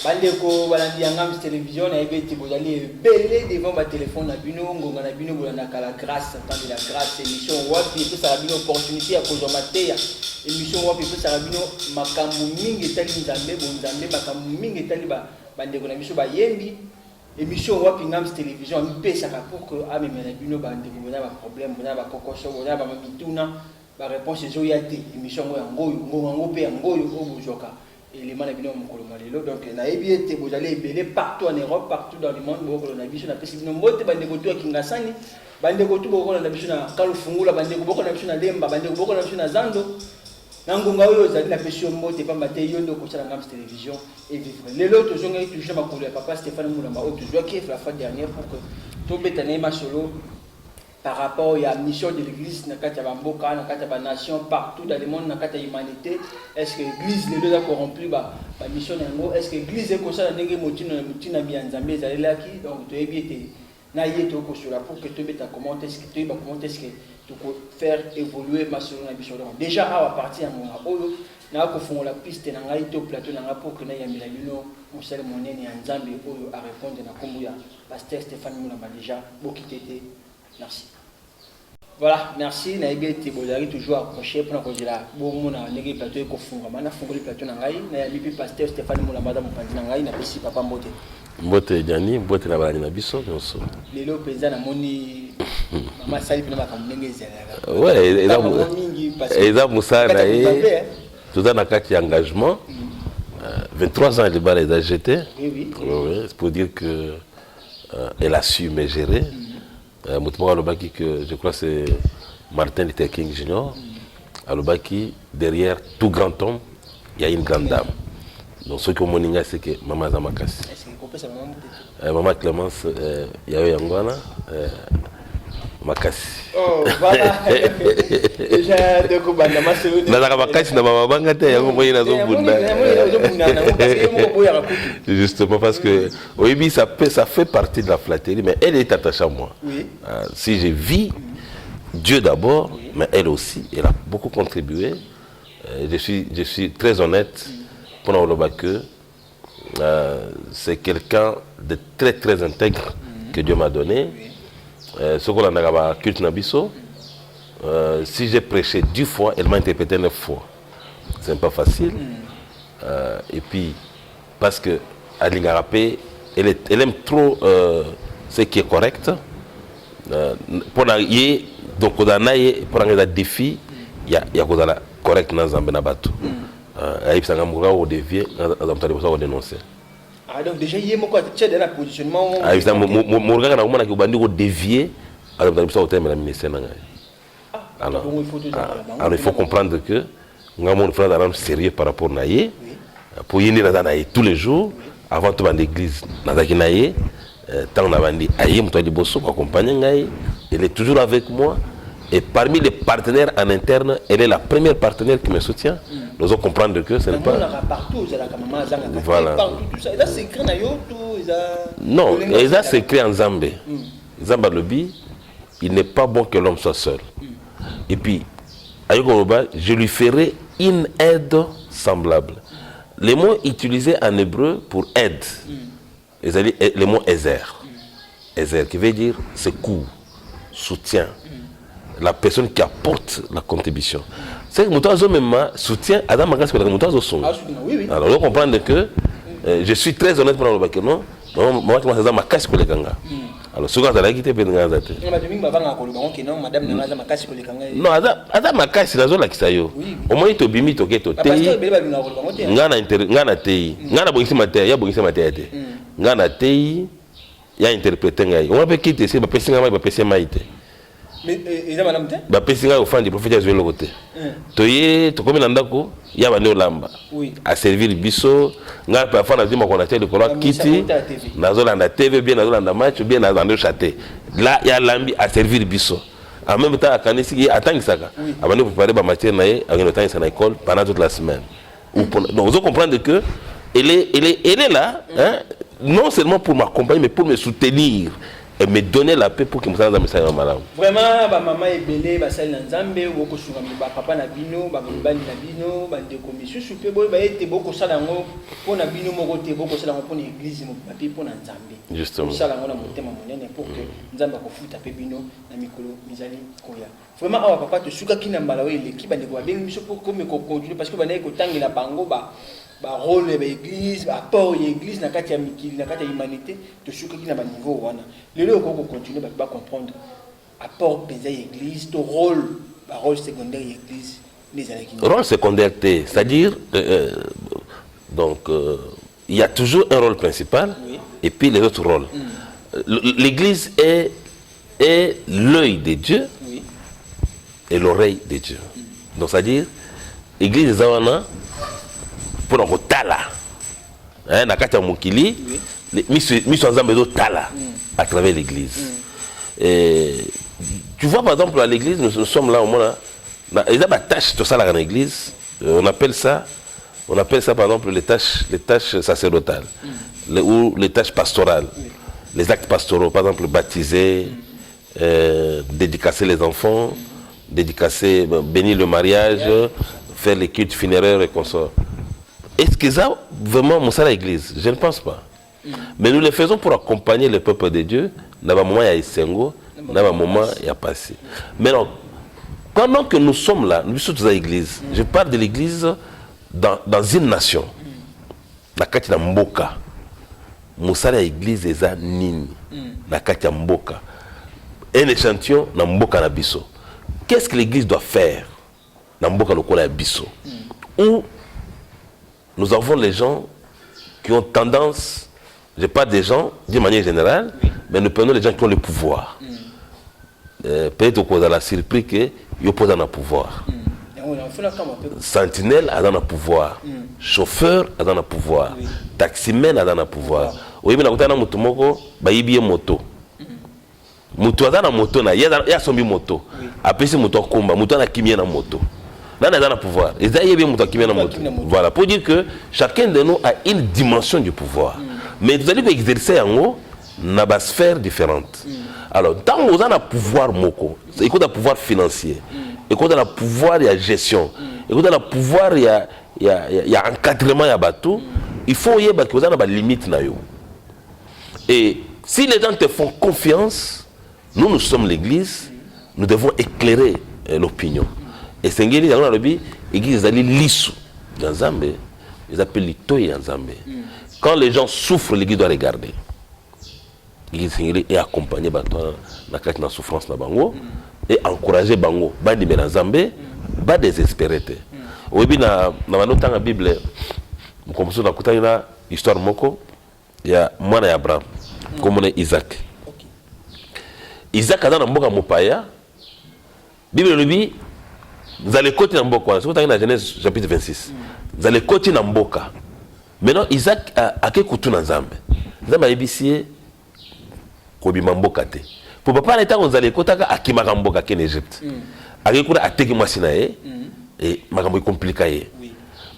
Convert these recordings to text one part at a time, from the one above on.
bandeko balandi yanga télévision na ebeti bozali belé devant ba téléphone na bino ngonga na bino bolanda kala grâce attendez la grâce émission wapi pe ça bino opportunité ya kozoma teya émission wapi pe ça bino makambu mingi tali nzambe bonzambe makambu mingi tali ba bandeko na biso ba yembi émission wapi ngam télévision mi pesa ka pour que amemela bino bandeko bona ba problème bona ba kokoso bona ba mituna ba réponse zo yate émission ngoyo ngongo pe ngoyo obujoka élément na bino mokolo malelo donc na ebiete bozali ebele partout en Europe partout dans le monde bokolo na biso na pesi bino mbote bandeko to kingasani bandeko to bokolo na biso na kalufungula bandeko bokolo na biso na lemba bandeko bokolo na biso na zando na ngonga oyo zali na pesi mbote pamba te yondo ko sala ngam télévision et vivre lelo to zonga toujours makolo ya papa Stéphane Moulamba o to joie la fois dernière pour que to betane ma solo par rapport à la mission de l'église na kati ya bamboka na kati ya nation partout dans le monde na kati ya humanité est-ce que l'église les deux a corrompu ba mission nango est-ce que l'église est comme ça ndenge motina bien nzambe ezalelaki donc to ebiete na yeto ko sur la pour que to beta comment est-ce que to ba comment est-ce que to faire évoluer ma solo na mission déjà à partir ya monga oyo na ko fongola piste na ngai to plateau na nga pour que na yamela bino mosala monene ya nzambe oyo a répondre na kombo ya pasteur Stéphane Moulamba déjà bokitete. Merci. Voilà, merci. Na ebeti bozali toujours accroché pour na kozela bomo na ndenge plateau ko funga mana fungoli plateau na ngai na ya mipi pasteur Stéphane Moulamba da mopanzi na ngai na pesi papa mbote. Mbote Diani, mbote na balani na biso nyonso. Lelo penza na moni mama sali pina makambo ndenge ezala. Ouais, eza musana tout dans kati engagement. 23 ans de bas les AGT. Oui. C'est pour dire que elle a su me gérer. Alobaki que je crois que c'est Martin Luther King Jr. Alobaki, derrière tout grand homme, il y a une grande dame. Donc ce que je c'est que Maman Zamakasi. Maman Clémence, il y a eu Yangwana, Makasi. Oh, voilà. Déjà, de Koubanda, ma sœur. Justement parce que oui, ça fait partie de la flatterie, mais elle est attachée à moi. Oui. Si je vis, Dieu d'abord, oui. Mais elle aussi, elle a beaucoup contribué. Je suis très honnête pour le que c'est quelqu'un de très très intègre que Dieu m'a donné. Ce qu'on a culte Nabiso, si j'ai prêché 10 fois, elle m'a interprété 9 fois. C'est pas facile. Et puis, parce que Alingarapé, elle aime trop ce qui est correct. Pour donc pour un défi, il y a correct dans Zambenabato. Et puis ça a dévié, on dénoncer. Ah donc déjà il y a beaucoup de la positionnement. Ah évidemment mon regard na komona ki bandi ko dévier alors dans ça au thème la ministère na ngai. Alors il faut comprendre que ngamo frère dans sérieux par rapport na yé pour yini na na tous les jours avant tout dans l'église na zaki na yé tant na bandi aye mto di bosso ko accompagner ngai elle est toujours avec moi. Et parmi les partenaires en interne, elle est la première partenaire qui me soutient. Nous devons comprendre que ce n'est pas... Voilà. Non, ça s'écrit en Zambé. Zamba Lobi, il n'est pas bon que l'homme soit seul. Et puis, je lui ferai une aide semblable. Les mots utilisés en hébreu pour aide, le mot Ezer. Ezer, qui veut dire secours, soutien. La personne qui apporte la contribution. C'est que Moutazo même soutient Adam Magas que Moutazo son. Alors, on comprend que je suis très honnête pour le bac. Non, moi, je suis ma casse pour les ganga. Alors, ce que tu as quitté, c'est non, Adam ma casse, c'est la zone là qui s'ayo. Au moins, il te bimi, il te tei. Ngana tei. Ngana bongisi maté, ya bongisi maté. Ngana tei, ya interpréter ngai. On va quitter, c'est ma personne, ma personne maïté. Mais ils ont madame ba pesinga au fan du prophète Jésus le côté toye to comme ndako ya ba lamba à servir biso nga pa fa na zima ko na tele ko kiti na zolanda TV bien na zolanda match bien na zando chaté là ya lambi à servir biso en même temps akanisi atangisaka abane préparer ba matière na ye a temps ça na école pendant toute la semaine donc vous comprenez que elle est là hein, non seulement pour m'accompagner mais pour me soutenir. et me donner la paix pour que Moussa Nzambe soit malade. Vraiment, ba maman est belé, ba sali Nzambe, boko sunga ba papa na bino, ba mbani na bino, ba ndeko misusu pe boy ba ete boko sala ngo pour na bino moko te boko sala ngo pour l'église mo papi pour na Nzambe. Justement. Sala ngo na motema monene pour que Nzambe ko futa pe bino na mikolo mizali koya. Vraiment awa papa to suka kina mbala we l'équipe ba ndeko ba bengi miso pour comme ko continuer parce que ba na ko tangela bango ba rôle de l'église, apport de l'église, na kati ya mikili, na kati ya humanité, to suka ki na ba niveau wana. Lelo ko continuer ba comprendre apport de l'église, to rôle secondaire de l'église, les alaki. Rôle secondaire, c'est-à-dire donc il y a toujours un rôle principal et puis les autres rôles. L'église est l'œil de Dieu et l'oreille de Dieu. Donc c'est-à-dire l'église des Awana pour nous tala na kati ya mokili miso Nzambe do tala à travers l'église. Tu vois par exemple à l'église nous sommes là au moins il y a des tâches tout ça dans l'église, on appelle ça par exemple les tâches sacerdotales ou les tâches pastorales, les actes pastoraux, par exemple baptiser, dédicacer les enfants, dédicacer, bénir le mariage, faire les cultes funéraires et consorts. Est-ce que ça vraiment mon à l'église? Je ne pense pas. Mais nous le faisons pour accompagner le peuple de Dieu. Dans un moment, il y a Isengo, dans un moment, il y a passé. Mais non, pendant que nous sommes là, nous sommes à l'église. Je parle de l'église dans une nation. La Katia Mboka. Moussala l'église est à Nini. La Katia Mboka. Un échantillon dans Mboka Nabiso. Qu'est-ce que l'église doit faire dans Mboka Lokola Biso? Où nous avons les gens qui ont tendance, je parle des gens d'une manière générale, mais nous prenons les gens qui ont le pouvoir. Peut-être qu'on a la surprise qu'ils opposent à un pouvoir. Sentinelle a dans un pouvoir. Chauffeur a dans un pouvoir. Taximen a dans un pouvoir. Oui, mais on a moto moko, ba yibi moto. Moto a dans moto na, ya sombi moto. Après c'est moto komba, moto na kimia na moto. Là, on a le pouvoir. Voilà, pour dire que chacun de nous a une dimension du pouvoir. Mais vous allez exercer en haut, dans des sphères différentes. Alors, tant que vous avez un pouvoir moko, il y a un pouvoir financier, il y a un pouvoir de gestion, il y a un pouvoir de encadrement, il faut que vous ayez des limites. Et si les gens te font confiance, nous sommes l'église, nous devons éclairer l'opinion. Et c'est l'église qui est lissou dans Zambé, ils appellent l'itoy dans Zambé. Quand les gens souffrent, l'église doit regarder. L'église est accompagnée dans la souffrance de Bango et encourager Bango. Bandi dans Zambé, pas désespérer. Oui, dans la Bible, comme ça, dans l'histoire moko, il y a Mwana et Abraham, comme on est Isaac. Isaac a dans la Mboka Mopaya, Bible le dit. Vous allez côté Namboka, c'est dans la Genèse chapitre 26. Vous allez côté Namboka. Maintenant, Isaac a quel couteau dans Zambé? Zambé a ébissé Kobimamboka. Pour papa, l'état, vous allez côté à Kimaramboka, en Égypte. A quel couteau à Tekimasinae et Marambo compliqué.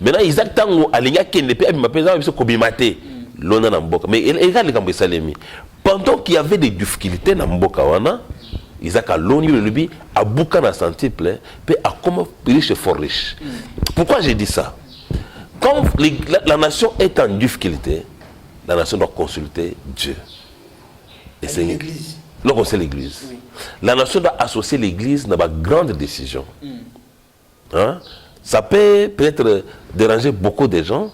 Maintenant, Isaac, tant à l'Inga qui n'est pas Kobimate, l'on a Namboka. Mais il regarde les Gambé Salemi. Pendant qu'il y avait des difficultés dans Namboka, Isaac a l'ONU, le Lubi, a boucan à centuple, puis a comment riche et fort riche. Pourquoi j'ai dit ça? Quand la nation est en difficulté, la nation doit consulter Dieu. Et c'est l'église. Donc c'est l'église. Oui. La nation doit associer l'église dans ma grande décision. Hein? Ça peut peut-être déranger beaucoup de gens.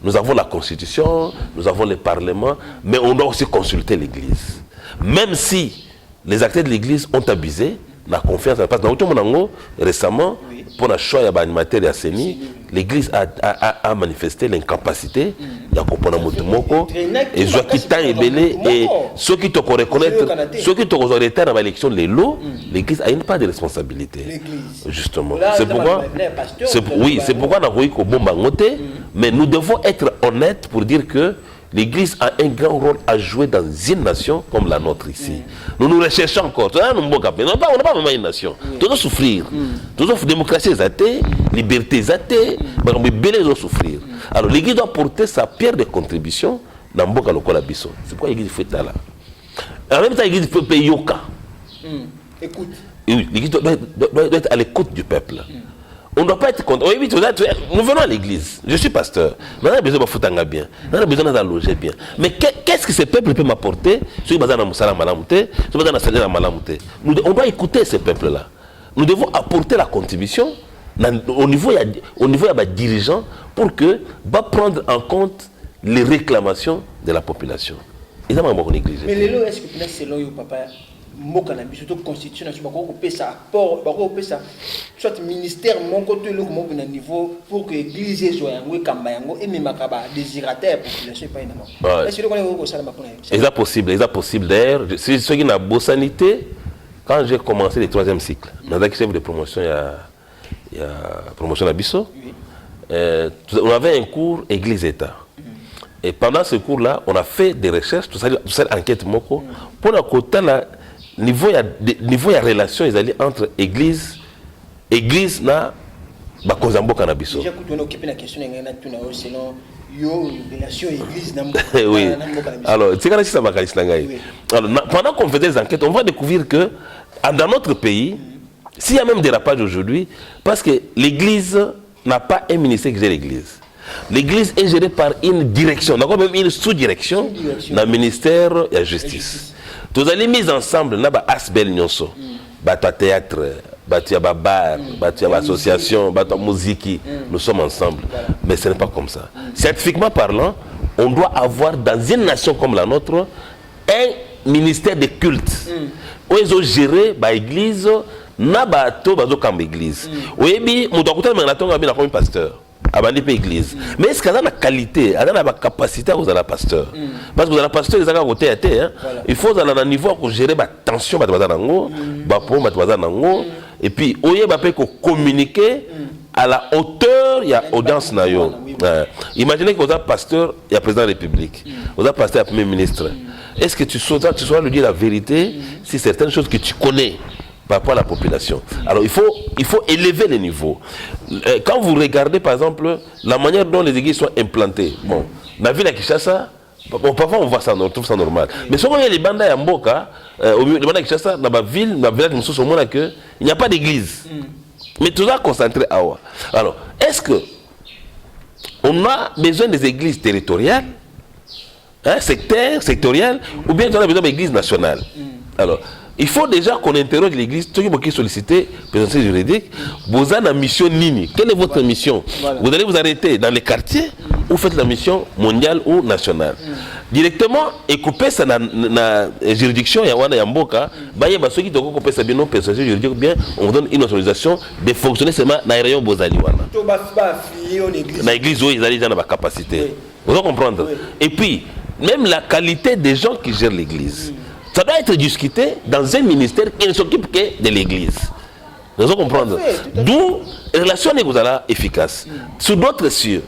Nous avons la constitution, nous avons le parlement, mais on doit aussi consulter l'église. Même si les acteurs de l'église ont abusé, la confiance, parce que récemment, pour le choix de l'animateur et CENI, l'église a manifesté l'incapacité de comprendre Motomoko et Joaquitin et Belé et ceux qui te reconnaître, ceux qui te reconnaître dans l'élection de l'eau, l'église a une part de responsabilité. Justement. C'est pourquoi, c'est pourquoi nous avons bomba ngoté, mais nous devons être honnêtes pour dire que l'église a un grand rôle à jouer dans une nation comme la nôtre ici. Nous nous recherchons encore. On n'a pas vraiment une nation. Nous devons souffrir. Nous devons démocratie athée, liberté athée, mais nous devons souffrir. Alors l'église doit porter sa pierre de contribution dans Mboka Lokola Biso. C'est pourquoi l'église fait ça là. En même temps, l'église peut payer yoka. Écoute. L'église doit être à l'écoute du peuple. On ne doit pas être contre. Oui, nous venons à l'église. Je suis pasteur. On a besoin de foutre bien. On a besoin de loger bien. Mais qu'est-ce que ce peuple peut m'apporter? On doit écouter ce peuple-là. Nous devons apporter la contribution au niveau des dirigeants pour que prendre en compte les réclamations de la population. Mais les est-ce que selon vous, papa, surtout constitution, soit ministère, mon côté, le niveau pour que l'église soit et même désirataire population. Est-ce que c'est possible. D'ailleurs, c'est ce qui n'a pas sanité. Quand j'ai commencé le 3e cycle, dans le chef de promotion, il y a promotion à Bissau, on avait un cours Église-État. Et pendant ce cours-là, on a fait des recherches, tout cette enquête moko, pour le côté niveau de relation entre Église na Bakozambo Cannabis. Déjà, quand on occupe la question, selon relation Église na oui. Alors, pendant qu'on fait des enquêtes, on va découvrir que dans notre pays, s'il y a même des dérapage aujourd'hui, parce que l'Église n'a pas un ministère qui gère l'Église. L'Église est gérée par une direction, d'accord, même une sous-direction dans le ministère de la Justice. Tous les mis ensemble, nous avons Asbel Nyonso, théâtre, bar, association, musique, nous sommes ensemble. Mais ce n'est pas comme ça. Scientifiquement parlant, on doit avoir dans une nation comme la nôtre un ministère de culte. Où ils ont géré l'église, na bato bazo comme église. Oui, on doit écouter maintenant comme pasteur. Abandonner l'église. Mais est-ce qu'il y a la qualité, il y a la capacité à vous aller pasteur? Parce que vous allez pasteur, ils ont côté à terre. Il faut aller à un niveau pour gérer la tension, et puis oye peut communiquer à la hauteur, il y a audience nayo. Imaginez que vous êtes pasteur, il y a président de la République. Vous êtes pasteur, il y a premier ministre. Est-ce que tu sauras lui dire la vérité si certaines choses que tu connais par rapport à la population? Alors il faut élever les niveaux. Quand vous regardez par exemple la manière dont les églises sont implantées, bon, la ville à Kinshasa, bon, parfois on voit ça, on trouve ça normal. Mais souvent il y a les bandes à Mboka, les bandes à Kinshasa, dans la ville, dans le village, il n'y a pas d'église. Mais tout ça concentré à Awa. Alors, est-ce que on a besoin des églises territoriales, sectorielles, ou bien on a besoin d'églises nationales? Alors, il faut déjà qu'on interroge l'église, ceux qui solliciter présence juridique, vous avez une mission Nini. Quelle est votre mission? Vous allez vous arrêter dans les quartiers ou faites la mission mondiale ou nationale. Directement, et couper ça dans la juridiction, il y a un Yamboka, ceux qui doivent couper ça bien, présence juridique, bien, on vous donne une autorisation de fonctionner seulement dans les rayons Bozaliwana. Dans l'église, où ils ont la capacité. Vous allez comprendre. Et puis, même la qualité des gens qui gèrent l'église. Ça doit être discuté dans un ministère qui ne s'occupe que de l'église. Vous allez comprendre. D'où les relations efficaces. Sur d'autres cieux,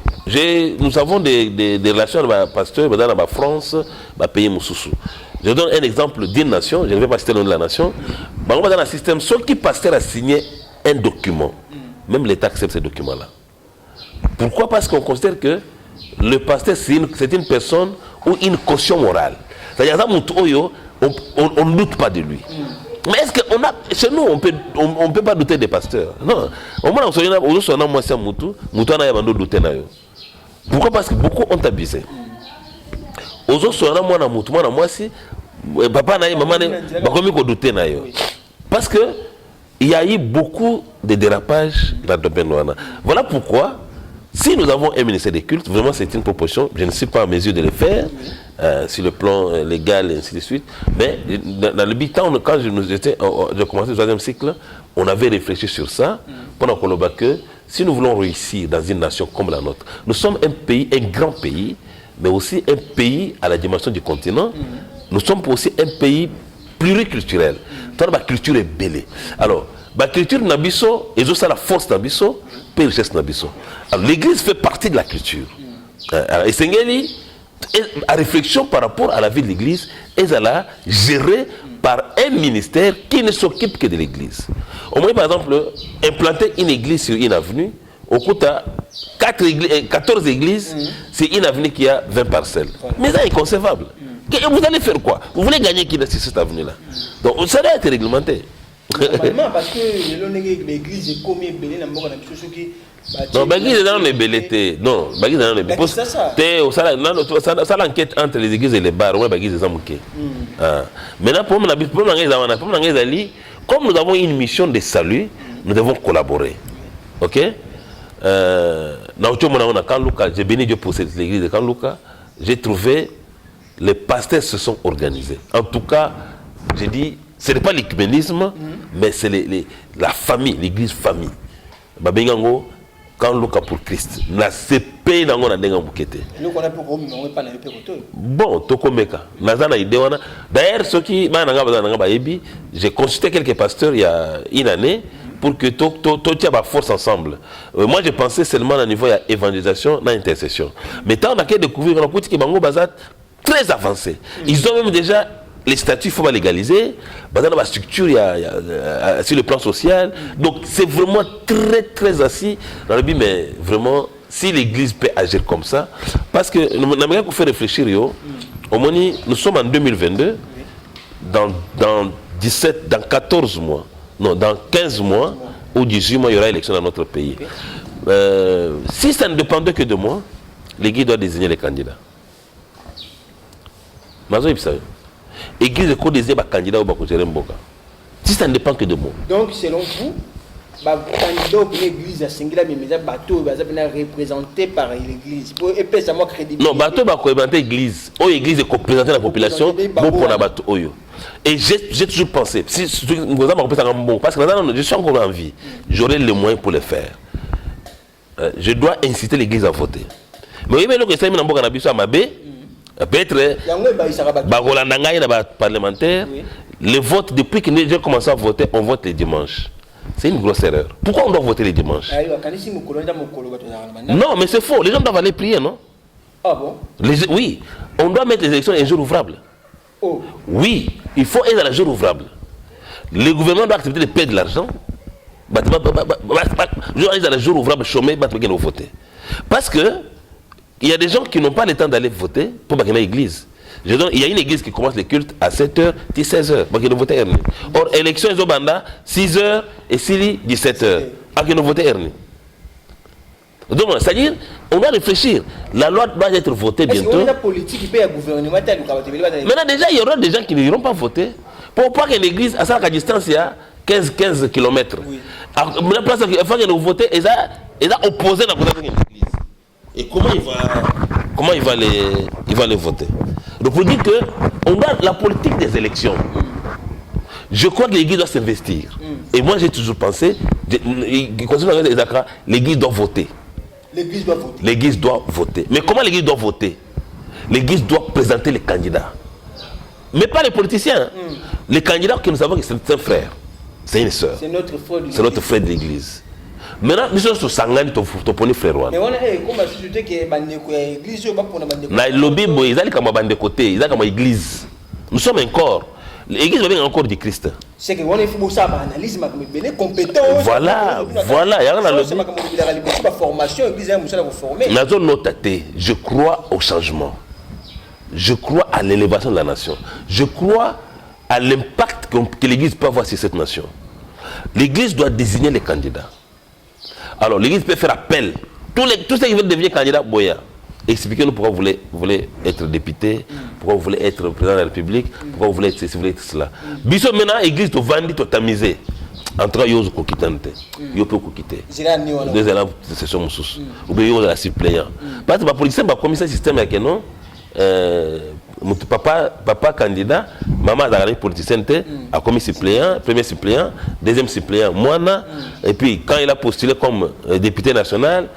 nous avons des relations avec les pasteurs dans la France, dans le pays Moussoussou. Je donne un exemple d'une nation, je ne vais pas citer le nom de la nation. Dans un système, ceux qui pasteur a signé un document, même l'État accepte ce document-là. Pourquoi? Parce qu'on considère que le pasteur, c'est une personne ou une caution morale. C'est-à-dire on ne doute pas de lui. Mais est-ce que chez nous, on peut pas douter des pasteurs? Non. Au moins, pourquoi? Parce que beaucoup ont abusé. Parce que il y a eu beaucoup de dérapages dans le domaine. Voilà pourquoi, si nous avons un ministère des cultes, vraiment c'est une proposition, je ne suis pas en mesure de le faire sur le plan légal et ainsi de suite, mais dans le but, quand j'ai commencé le 3e cycle, on avait réfléchi sur ça, pendant qu'on a que si nous voulons réussir dans une nation comme la nôtre, nous sommes un pays, un grand pays, mais aussi un pays à la dimension du continent, nous sommes aussi un pays pluriculturel. La culture est belle. Alors, la culture nabiso, et ça la force nabiso, et richesse nabiso. Alors, l'église fait partie de la culture. Et Sengeli, à réflexion par rapport à la vie de l'église, elle est gérée par un ministère qui ne s'occupe que de l'église. Au moins, par exemple, implanter une église sur une avenue, au coût de 14 églises, c'est une avenue qui a 20 parcelles. Mais ça est inconcevable. Vous allez faire quoi? Vous voulez gagner qui sur cette avenue-là? Donc ça doit être réglementé. Normalement, parce que l'église est comme belé dans mon qui. Non, l'église est dans les belletés. Non, l'église est dans les belletés. Ça l'enquête entre les églises et les bars. Ouais, l'église est amouquée. Maintenant, pour comme nous avons une mission de salut, nous devons collaborer. Ok? J'ai béni Dieu pour cette église de Kanlouka. J'ai trouvé les pasteurs se sont organisés. En tout cas, j'ai dit, ce n'est pas l'écuménisme, mais c'est la famille, l'église famille. Babengango, Kanlouka pour Christ. La CP dans la denga bukete. Nous on a pour on pas na bon, tokomeka. Nazana idewana. D'ailleurs, ceux qui j'ai consulté quelques pasteurs il y a une année pour que tout tient ma force ensemble. Moi, je pensais seulement à niveau d'évangélisation, d'intercession. Mais tant on a découvert qu'on a que Bango Bazat très avancé. Ils ont même déjà les statuts, il faut légaliser. Dans la structure, il y a sur le plan social. Donc, c'est vraiment très, très assis dans le but, mais vraiment, si l'Église peut agir comme ça, parce que nous avons fait réfléchir, au moins, nous sommes en 2022, dans 14 mois, non, dans 15 mois ou 18 mois, il y aura élection dans notre pays. Si ça ne dépendait que de moi, l'Église doit désigner les candidats. L'église est désigner les candidats au Mboka. Si ça ne dépend que de moi. Donc, selon vous, les candidats de l'église à Singla, mais les bateaux sont représentés par l'église. Et puis, ça m'a crédible. Non, bateau va représenter l'église. L'église est représentée la population pour la bateau. Et j'ai toujours pensé, si nous avons bon, parce que maintenant, je suis encore en vie, j'aurai les moyens pour le faire. Je dois inciter l'église à voter. Mais oui, mais le Christ à Mabé, peut-être, parlementaire, le vote, depuis que les gens commencent à voter, on vote les dimanches. C'est une grosse erreur. Pourquoi on doit voter les dimanches? Non, mais c'est faux. Les gens doivent aller prier, non? Ah bon? Oui, on doit mettre les élections un jour ouvrable. Oh. Oui, il faut être dans le jour ouvrable. Le gouvernement doit accepter de payer de l'argent. Je dois être dans le jour ouvrable, chômer, voter. Parce que il y a des gens qui n'ont pas le temps d'aller voter pour gagner l'église. Il y a une église qui commence le culte à 7h, 16h. Or, élection, ils ont 6h et 17h. Ils ont voté Ernie. Donc, c'est-à-dire, on doit réfléchir. La loi doit être votée bientôt. Est-ce politique qui paye le gouvernement? Maintenant, déjà, il y aura des gens qui n'iront pas voter. Pour pas qu'une église, à sa distance, il y a 15 km. Oui. La place, il faut qu'ils votent, ils ont opposé la votation de l'église. Et comment il va les voter? Donc, pour dire que on a la politique des élections. Je crois que l'église doit s'investir. Et moi, j'ai toujours pensé, l'église doit voter. L'église doit voter. L'église doit voter. Mais comment l'église doit voter? L'église doit présenter les candidats. Mais pas les politiciens. Les candidats que nous savons que c'est un frère. C'est une soeur. C'est notre frère. C'est notre frère de l'église. Maintenant, nous sommes sur Sangani, ton frère. Mais on a comme société qui est l'église, le lobby, ils ont comme bande côté, ils ont comme église. Nous sommes un corps. L'église va bien encore du Christ. C'est que on est fou ça, analyse, mais compétent. Voilà. Il y a un lobby. Formation, l'église a formé. Je crois au changement. Je crois à l'élévation de la nation. Je crois à l'impact que l'église peut avoir sur cette nation. L'église doit désigner les candidats. Alors, l'église peut faire appel. Tous ceux qui veulent devenir candidats, Boya, expliquez-nous pourquoi vous voulez être député, pourquoi vous voulez être président de la République, pourquoi vous voulez être ceci, vous voulez être cela. Biso maintenant, l'église doit vendre, doit tamiser. Entre eux, ils peuvent quitter. Deux élèves, c'est son sous. Ou bien, ils sont suppléants. Parce que la police, comme ça, système, il y a non. Papa candidat, maman a gagné politicien, a commis suppléant, premier suppléant, deuxième suppléant, moi, et puis quand il a postulé comme député national,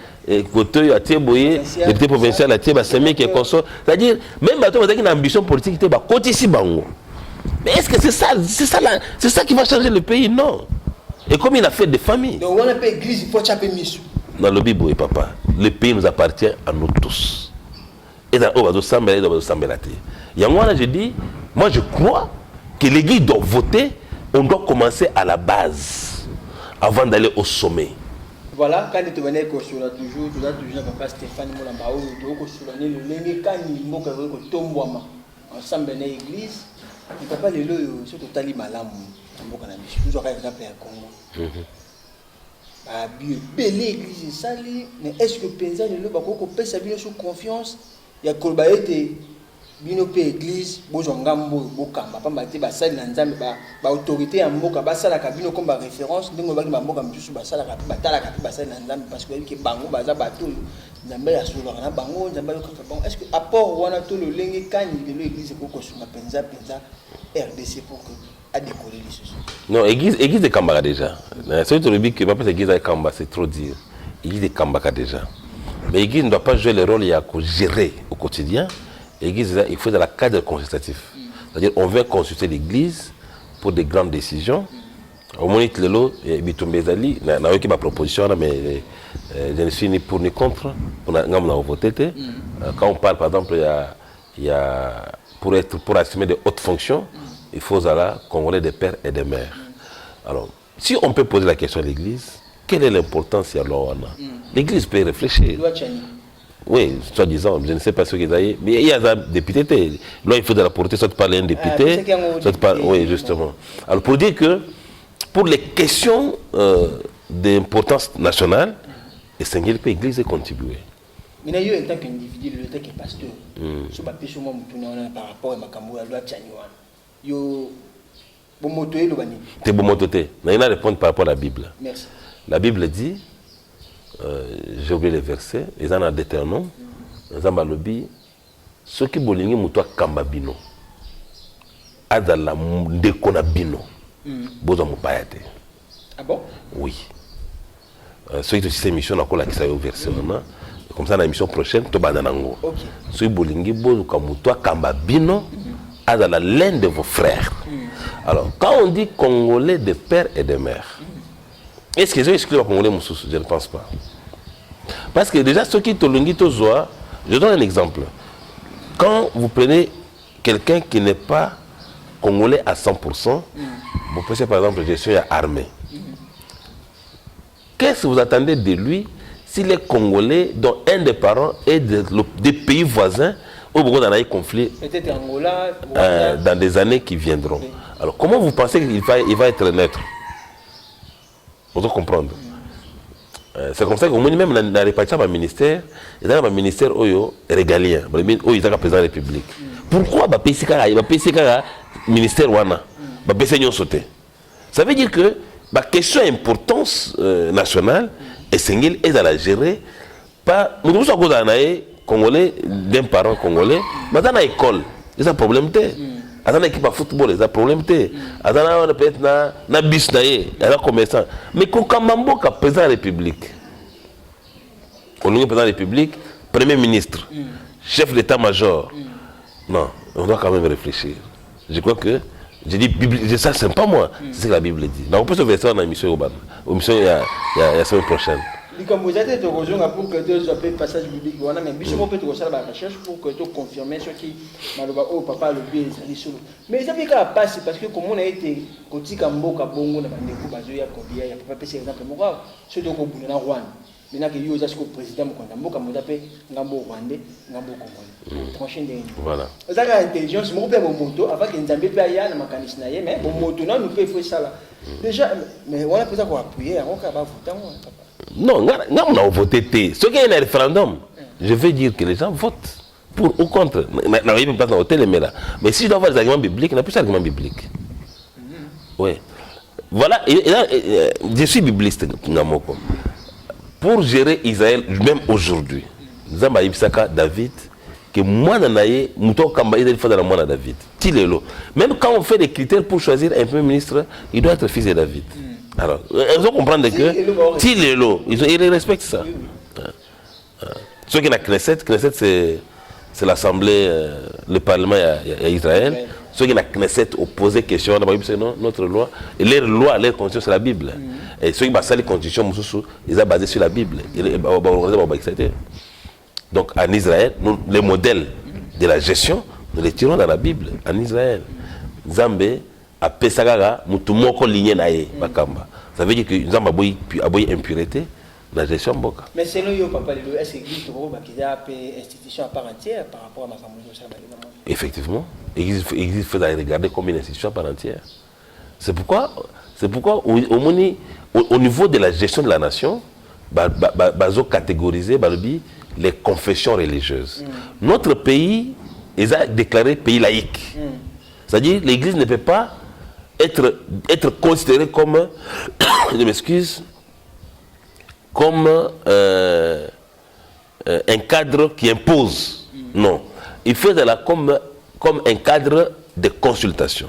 côté à Thieboye, député provincial à Thieba, c'est qui est consort. C'est-à-dire, même si on a une ambition politique, il est côté ici. Mais est-ce que c'est ça qui va changer le pays? Non. Et comme il a fait des familles. Donc on a pas église, il faut chaper mission. Dans le Bible, papa, le pays nous appartient à nous tous. Et dans le je dis, moi je crois que l'église doit voter, on doit commencer à la base avant d'aller au sommet. Voilà, quand tu venais toujours papa Stéphane Molamba, tu as le ensemble dans l'église. Il papa le lo sur totali malamu. Mboka na biso. Toujours par exemple à Congo. Bah bien l'église sali, mais est-ce que penza le lo ba ko pesa bino sous confiance ya kolba ete bino pe église bozwa ngambo bokamba pamba te basali na nzambe ba autorité ya mboka basala ka bino comme référence ndenge ba mboka misusu basala ka batala ka basali na nzambe parce que bango baza bato nzambe ya solo na bango nzambe yo kaka bango est-ce que apport wana to le lenge kani de l'église ko sunga penza RDC pour que a décoller les choses. Non, église de Kambaka déjà. C'est une rubrique que papa église de Kamba, c'est trop dire. Église de Kambaka déjà. Mais l'église ne doit pas jouer le rôle il y a qu'à gérer au quotidien. L'église, il faut dans la cadre consultatif. C'est-à-dire on vient consulter l'église pour des grandes décisions. Au moins, il y a une proposition, mais je ne suis ni pour ni contre. Quand on parle, par exemple, il y a pour assumer de hautes fonctions, il faut Congolais des pères et des mères. Alors, si on peut poser la question à l'église, quelle est l'importance de l'OANA? L'église peut y réfléchir. Oui, soi-disant, je ne sais pas ce qu'ils ont, mais il y a des députés. Là, il faut de la portée, soit par un député, soit par... Oui, justement. Alors, pour dire que, pour les questions d'importance nationale, et Seigneur peut l'église contribuer. Mais il y a en tant qu'individu, le tant que pasteur, ce que je suis par rapport à ma loi Tchaniwan. Yo bomotoé le bani. T'es bomototé. Mais il y a répondre par rapport à la Bible. Merci. La Bible dit, j'ai oublié les versets, ils en ont Deutéronome, ils en ont lobby, ceux qui bolingi mutoa kambabino, adala ndekona bino, bozo mupayate. Ah bon? Oui. Ceux qui ont cette émission, on a au verset comme ça, dans l'émission prochaine, tu vas dans l'ango. Ceux qui bolingi bozo mutoa kambabino, adala l'un de vos frères. Alors, quand on dit Congolais de père et de mère, est-ce qu'ils ont exclu les Congolais Moussous? Je ne pense pas. Parce que déjà, ceux qui Tolungi Tozoa, je donne un exemple. Quand vous prenez quelqu'un qui n'est pas Congolais à 100%, vous pensez par exemple, je suis armé. Qu'est-ce que vous attendez de lui s'il est Congolais dont un des parents est des pays voisins où beaucoup d'en conflit dans des années qui viendront? Alors, comment vous pensez qu'il va être neutre? Vous devez comprendre. C'est comme ça qu'au moins même dans la répartition du ministère, il y a un ministère régalien, il y a un président de la République. Pourquoi le ministère wana sauté? Ça veut dire que la question d'importance nationale et Sengel est à la gérer par nous sommes Congolais d'un parent congolais, mais dans l'école, il y a un problème. Dans l'équipe de football, il y a un problème. Dans peut-être na bis na ye, il y a un commerçant. Mais quand Kamambo est président de la République, on est président de la République, premier ministre, chef d'état-major, non, on doit quand même réfléchir. Je crois que, je dis, ça c'est pas moi, c'est ce que la Bible dit. Donc on peut se verser dans l'émission Urban, l'émission il y a la semaine prochaine. Comme vous êtes pour que tu aies passage biblique, mais bisous peut te la recherche pour que tu confirmes ce qui oh papa le bien solo. Mais ça fait qu'à passer parce que comme on a été côté Kamboka Bongo na bandeko bazoya Kobia, il y a papa pèse exemple moi, ce donc au bout na Rwanda. Maintenant que yo zasko président Mokonda Mboka mozape ngambo rwandais, ngambo congolais. Trancher des. Voilà. Ça la intelligence mo pe moto avant que Nzambe pe aya na makanisi na ye mais moto na nous peut faire ça là. Déjà mais on a besoin pour appuyer, on va voter papa. Non, on a voté. Ce qui est un référendum, je veux dire que les gens votent pour ou contre. Mais si je dois avoir des arguments bibliques, il n'y a plus d'arguments bibliques. Oui. Voilà, je suis bibliste. Pour gérer Israël, même aujourd'hui, David, que moi, il faut dans moi David. Même quand on fait des critères pour choisir un premier ministre, il doit être fils de David. Alors, ils doivent comprendre que ils respectent ça. Ceux qui ont la Knesset, c'est l'Assemblée, le Parlement à Israël. Ceux qui ont la Knesset opposent question, c'est notre loi. Et leur loi, leur constitution, c'est la Bible. Et ceux qui ont les constitutions, ils sont basés sur la Bible. Donc en Israël, les modèles de la gestion, nous les tirons dans la Bible, en Israël. Zambé, à Pesagara, Mutumoko ligné naé, Bakamba. Ça veut dire que nous avons impureté, la gestion mboka. Mais selon yo papa est-ce que l'église est une institution à part entière par rapport à ma famille? Effectivement, l'église fait regarder comme une institution à part entière. C'est pourquoi au niveau de la gestion de la nation, bazo catégoriser les confessions religieuses. Notre pays est déclaré pays laïque. C'est-à-dire l'église ne peut pas être considérée comme, je m'excuse, comme un cadre qui impose. Non. Il faut être là comme un cadre de consultation.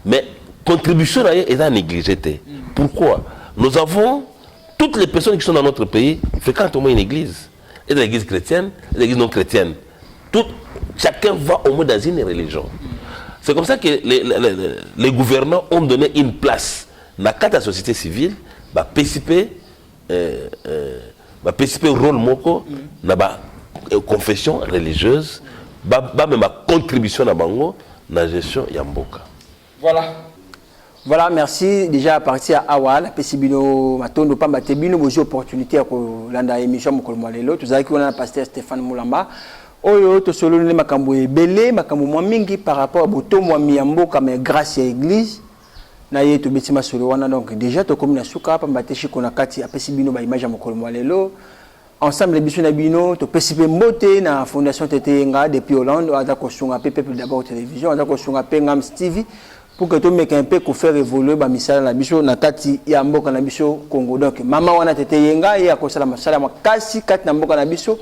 Mais contribution est négligée. Pourquoi? Nous avons toutes les personnes qui sont dans notre pays fréquentent au moins une église. Et de l'église chrétienne, et de l'église non chrétienne. Chacun va au moins dans une religion. C'est comme ça que les gouvernants ont donné une place dans la société civile, va participer au rôle moko, dans la confession religieuse, même ma contribution à la gestion yamboka. Voilà, merci. Déjà à partir à Awa, la Pessibino Matondo Pambatebino, vous avez opportunité à l'anda émission Mokolmoalelo. Tout ça, on a pasteur Stéphane Moulamba. Oyo, to solo ne makambo ebele, makambo mwa mingi par rapport à boto mwa miyamboka mais grâce à l'église. Na ye to betima solo wana donc déjà to comme na suka pambate shiko na kati a Pessibino ba image ya Mokolmoalelo. Ensemble les biso na bino to Pessibe mbote na fondation Tetenga depuis Hollande, ada ko sunga peuple d'abord télévision, ada ko sunga Ngam TV. Pour que tout mec un peu faire évoluer ba misala na biso na kati ya mboka na biso Congo donc mama wana tete yenga ya ko sala masala makasi kati na mboka na biso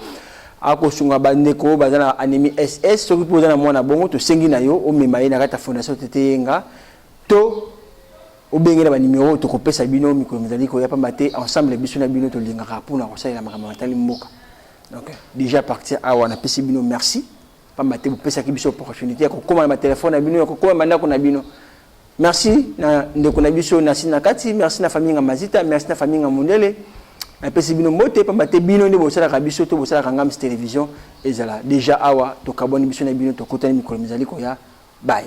ako sunga bandeko bazana anemi SS soki poza na mwana bongo to sengi na yo o mema ye na kata fondation tete yenga to o bengela ba numéro to ko pesa bino mikolo mizali ko ya pambate ensemble biso na bino to lingaka pour na ko sala makama tali mboka donc déjà partir awa na pesi bino merci pambate bu pesa ki biso opportunité ko koma na téléphone na bino ko koma mandako na bino. Merci na ndeko na biso na sina kati, merci na famille Mazita, merci na famille Mundele. Na pesi bino mote pambate bino ni bosala ka biso to bosala ka Ngam télévision ezala déjà awa to kaboni biso na bino to kotani mikolo mizali ko ya bye.